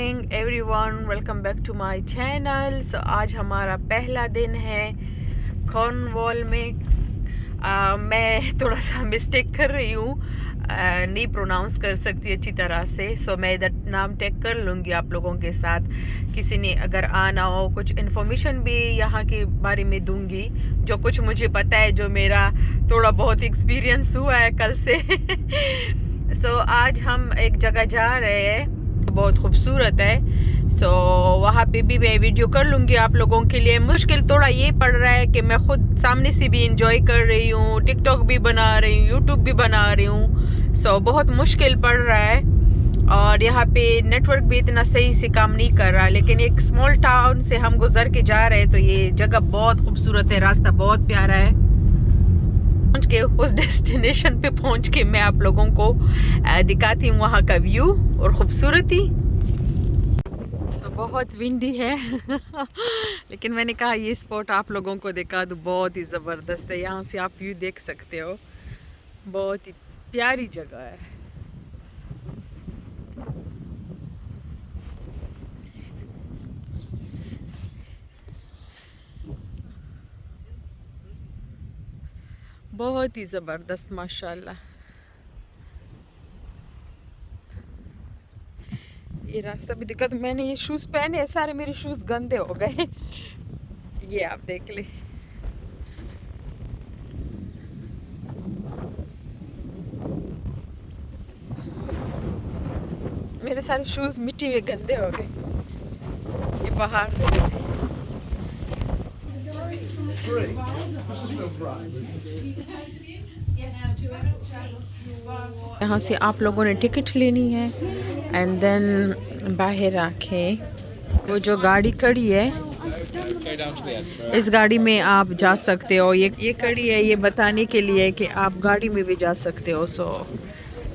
Morning everyone, welcome back to my channel. So आज हमारा पहला दिन है कॉर्नवॉल में। मैं थोड़ा सा मिस्टेक कर रही हूँ, नहीं प्रोनाउंस कर सकती अच्छी तरह से। सो मैं इधर नाम टैग कर लूँगी आप लोगों के साथ। किसी ने अगर आना हो, कुछ इन्फॉर्मेशन भी यहाँ के बारे में दूँगी, जो कुछ मुझे पता है, जो मेरा थोड़ा बहुत एक्सपीरियंस हुआ है कल से। सो आज हम एक जगह जा रहे हैं, बहुत खूबसूरत है। सो वहाँ पे भी मैं वीडियो कर लूँगी आप लोगों के लिए। मुश्किल थोड़ा ये पड़ रहा है कि मैं खुद सामने से भी इंजॉय कर रही हूँ, टिकटॉक भी बना रही हूँ, यूट्यूब भी बना रही हूँ। सो बहुत मुश्किल पड़ रहा है और यहाँ पे नेटवर्क भी इतना सही से काम नहीं कर रहा। लेकिन एक स्मॉल टाउन से हम गुजर के जा रहे हैं, तो ये जगह बहुत खूबसूरत है, रास्ता बहुत प्यारा है। पहुंच के उस डेस्टिनेशन पे पहुंच के मैं आप लोगों को दिखाती हूँ वहाँ का व्यू और खूबसूरती। तो बहुत विंडी है लेकिन मैंने कहा ये स्पॉट आप लोगों को दिखा दूँ, बहुत ही ज़बरदस्त है। यहाँ से आप व्यू देख सकते हो, बहुत ही प्यारी जगह है। बहुत ही ज़बरदस्त माशाल्लाह। ये रास्ता भी दिक्कत, मैंने ये शूज़ पहने हैं, सारे मेरे शूज़ गंदे हो गए। ये आप देख ले, मेरे सारे शूज़ मिट्टी में गंदे हो गए। ये पहाड़ यहाँ से आप लोगों ने टिकट लेनी है एंड देन बाहर आके वो जो गाड़ी खड़ी है, इस गाड़ी में आप जा सकते हो। ये खड़ी है ये बताने के लिए कि आप गाड़ी में भी जा सकते हो। सो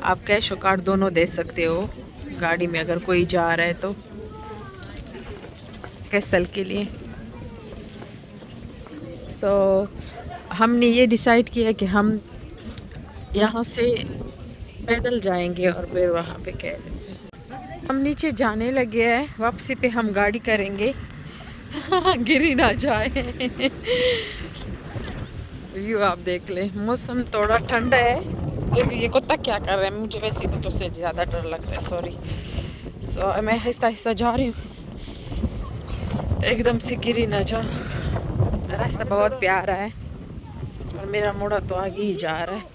आप कैश और कार्ड दोनों दे सकते हो गाड़ी में, अगर कोई जा रहा है तो कैसल के लिए। सो हमने ये डिसाइड किया कि हम यहाँ से पैदल जाएंगे और फिर वहाँ पे हम नीचे जाने लगे हैं। वापसी पे हम गाड़ी करेंगे गिरी ना जाए। व्यू आप देख ले, मौसम थोड़ा ठंडा है। ये कुत्ता क्या कर रहा है, मुझे वैसे कुत्तों से ज़्यादा डर लगता है, सॉरी। सो मैं आहिस्ता आहिस्ता जा रही हूँ, एकदम से गिरी ना जाओ। रास्ता बहुत प्यारा है और मेरा मोड़ा तो आगे ही जा रहा है।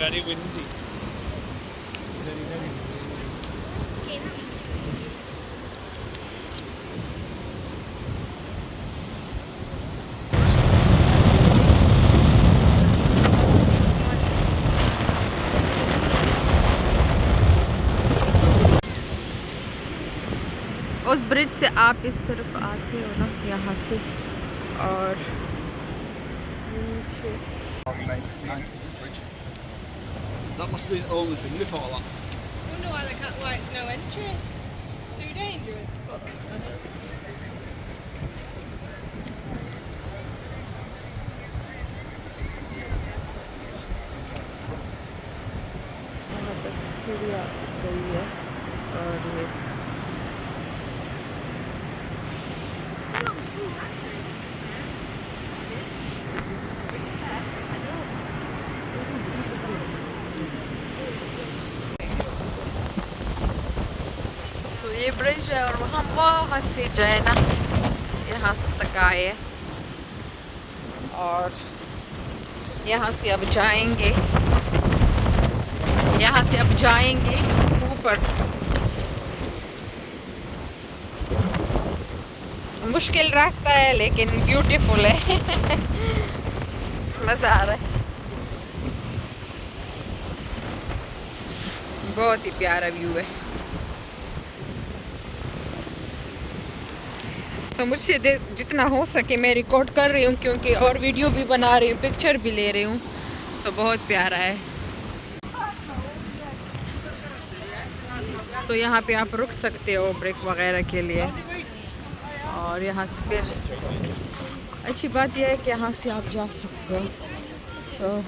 Very windy. उस ब्रिज से आप इस तरफ आते हो ना, यहाँ से, और नीचे That must be the only thing before that. I wonder why they can't, why it's no entry. Too dangerous. यहाँ तक सीढ़ियाँ गई है और ये ये ब्रिज है और हम वहाँ से जो है ना यहाँ तक आए और यहाँ से अब जाएंगे ऊपर। मुश्किल रास्ता है लेकिन ब्यूटीफुल है। मज़ा आ रहा है, बहुत ही प्यारा व्यू है। तो मुझसे जितना हो सके मैं रिकॉर्ड कर रही हूँ क्योंकि और वीडियो भी बना रही हूँ, पिक्चर भी ले रही हूँ। सो बहुत प्यारा है। सो यहाँ पे आप रुक सकते हो ब्रेक वगैरह के लिए और यहाँ से फिर अच्छी बात यह है कि यहाँ से आप जा सकते हो। सो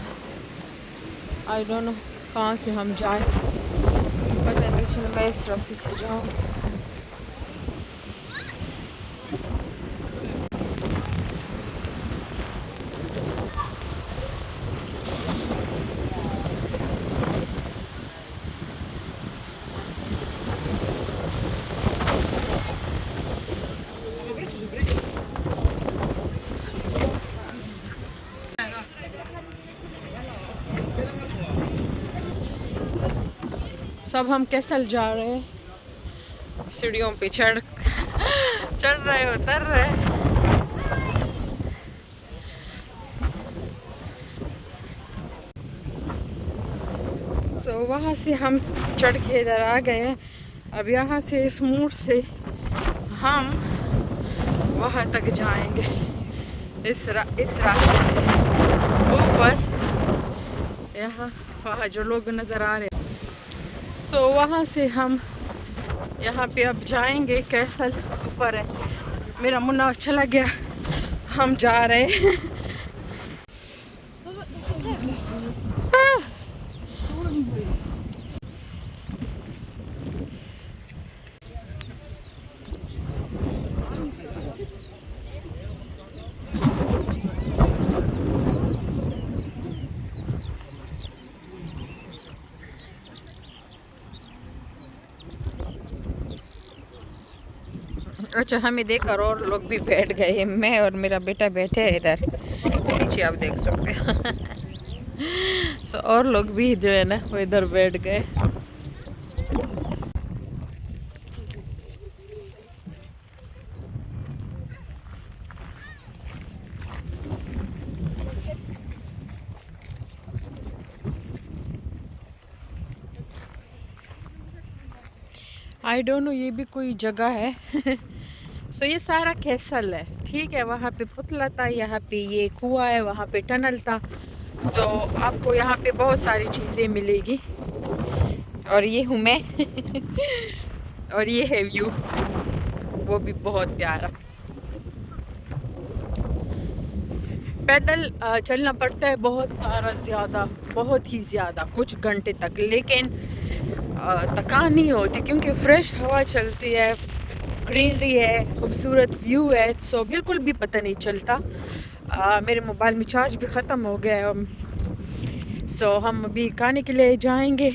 आई डोंट नो कहाँ से हम जाए, पता नहीं चला। मैं इस रास्ते से जाऊँ। सब हम कैसल जा रहे हैं, सीढ़ियों पे चढ़ रहे उतर रहे। सो वहाँ से हम चढ़ के इधर आ गए हैं। अब यहाँ से इस मोड़ से हम वहाँ तक जाएंगे, इस रास्ते से ऊपर। यहाँ वहाँ जो लोग नज़र आ रहे हैं। सो वहाँ से हम यहाँ पे अब जाएंगे। कैसल ऊपर है। मेरा मुन्ना चला गया, हम जा रहे हैं। अच्छा, हमें देखकर और लोग भी बैठ गए। मैं और मेरा बेटा बैठे हैं इधर पीछे, आप देख सकते हैं। सो और लोग भी जो है ना वो इधर बैठ गए। आई डोंट नो, ये भी कोई जगह है। सो ये सारा कैसल है, ठीक है। वहाँ पे पुतला था, यहाँ पे ये कुआं है, वहाँ पे टनल था। सो आपको यहाँ पे बहुत सारी चीज़ें मिलेगी। और ये हूँ मैं। और ये है व्यू, वो भी बहुत प्यारा। पैदल चलना पड़ता है बहुत सारा, ज़्यादा, बहुत ही ज़्यादा, कुछ घंटे तक, लेकिन थकान नहीं होती क्योंकि फ्रेश हवा चलती है, ग्रीनरी है, खूबसूरत व्यू है। सो बिल्कुल भी पता नहीं चलता। मेरे मोबाइल में चार्ज भी ख़त्म हो गया है। सो हम अभी खाने के लिए जाएंगे,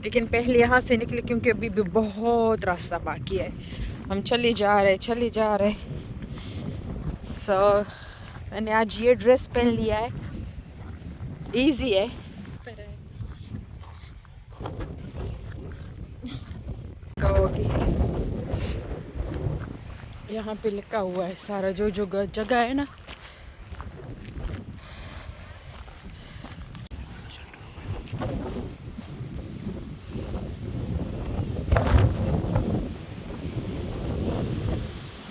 लेकिन पहले यहाँ से निकले क्योंकि अभी भी बहुत रास्ता बाकी है। हम चले जा रहे। सो मैंने आज ये ड्रेस पहन लिया है, इजी है। यहाँ पे लिखा हुआ है सारा जो जगह है ना।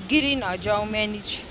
गिरी ना जाओ मैं नीचे।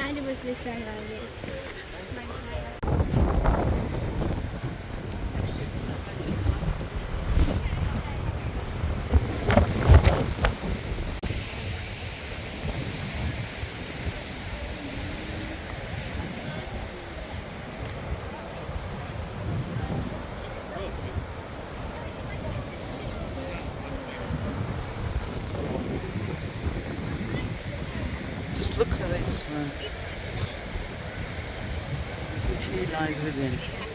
Bence burası işler herhalde. Just look at this, man. He lies within.